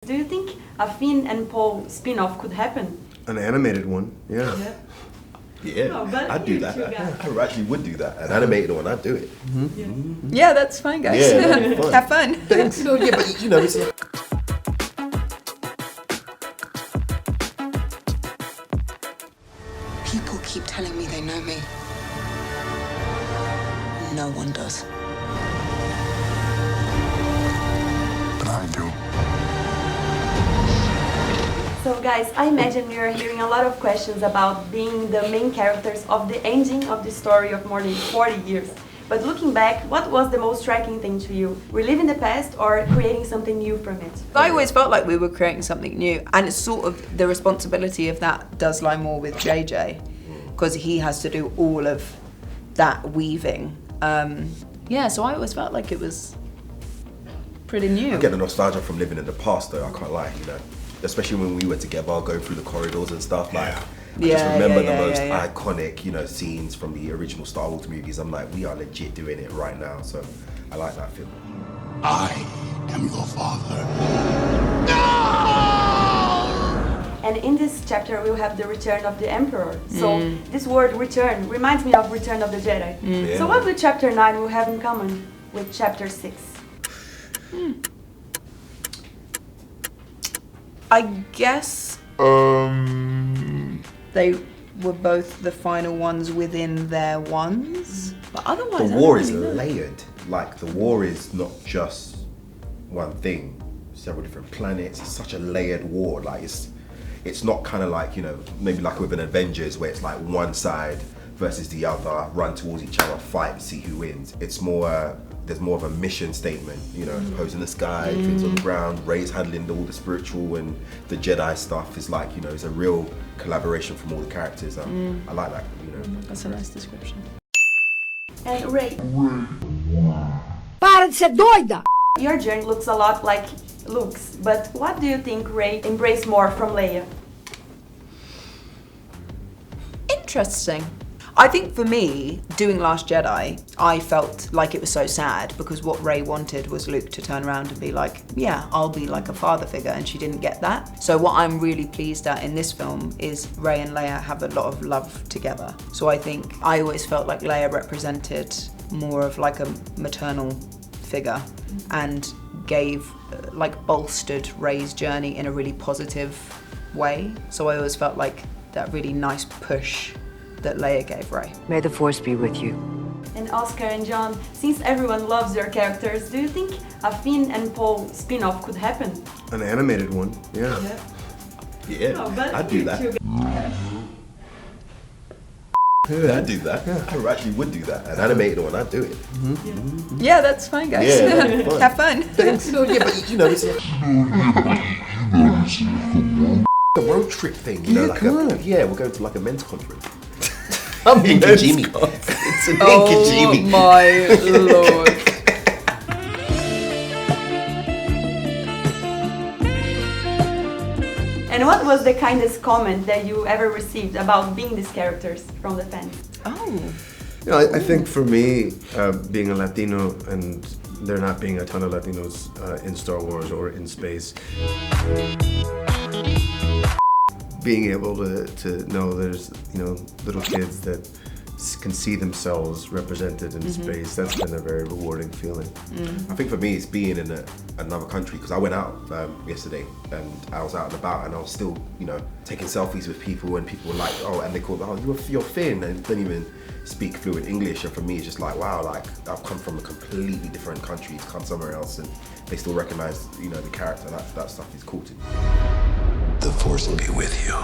Do you think a Finn and Poe spin-off could happen? An animated one, yeah. Yeah, No, but I'd do that. I actually would do that. An animated one, I'd do it. Yeah, that's fine, guys. Yeah, that'd be fun. Have fun. Thanks. No, yeah, but you know, it's like... People keep telling me they know me. No one does. But I do. So guys, I imagine you're hearing a lot of questions about being the main characters of the ending of the story of more than 40 years. But looking back, what was the most striking thing to you? Reliving the past or creating something new from it? I always felt like we were creating something new, and it's sort of the responsibility of that does lie more with JJ, because he has to do all of that weaving. Yeah, so I always felt like it was pretty new. I get the nostalgia from living in the past though, I can't lie, you know. Especially when we were together, going through the corridors and stuff, like, I just remember the most iconic, you know, scenes from the original Star Wars movies. I'm like, we are legit doing it right now, so I like that film. I am your father. And in this chapter we'll have the return of the Emperor. So this word return reminds me of Return of the Jedi. Yeah. So what will chapter 9 will have in common with chapter 6? I guess they were both the final ones within their ones, but otherwise The war is layered. Like, the war is not just one thing, several different planets. It's such a layered war. Like, it's not kind of like, you know, maybe like with an Avengers where it's like one side versus the other, run towards each other, fight, see who wins. It's more, there's more of a mission statement, you know, opposed in the sky, things on the ground, Rey's handling all the spiritual, and the Jedi stuff is like, you know, it's a real collaboration from all the characters. I like that, you know. That's a nice description. And Rey, Para de ser doida! your journey looks a lot like Luke's, but what do you think Rey embraced more from Leia? Interesting. I think for me, doing Last Jedi, I felt like it was so sad because what Rey wanted was Luke to turn around and be like, yeah, I'll be like a father figure, and she didn't get that. So what I'm really pleased at in this film is Rey and Leia have a lot of love together. So I think I always felt like Leia represented more of like a maternal figure and gave, like, bolstered Rey's journey in a really positive way. So I always felt like that really nice push that Leia gave Rey. May the Force be with you. And Oscar and John, since everyone loves your characters, do you think a Finn and Poe spin-off could happen? An animated one, yeah. Yeah, No, but I'd do that. I'd do that. I actually would do that. An animated one, I'd do it. Yeah, that's fine, guys. Yeah, that'd be fun. Have fun. Thanks. No, yeah, but you know, it's a road trip thing, you know, like we're going to like a men's conference. I'm in Kajimi. It's an Kajimi. Oh my lord. And what was the kindest comment that you ever received about being these characters from the fans? Oh. You know, I think for me, being a Latino and there not being a ton of Latinos in Star Wars or in space, being able to know there's, you know, little kids that can see themselves represented in space, that's been a very rewarding feeling. I think for me it's being in another country, because I went out yesterday and I was out and about and I was still, you know, taking selfies with people, and people were like, oh, and they called, oh, you're Finn, and don't even speak fluent English. And for me it's just like, wow, like I've come from a completely different country to come somewhere else and they still recognize, you know, the character. That stuff is cool to me. The Force will be with you.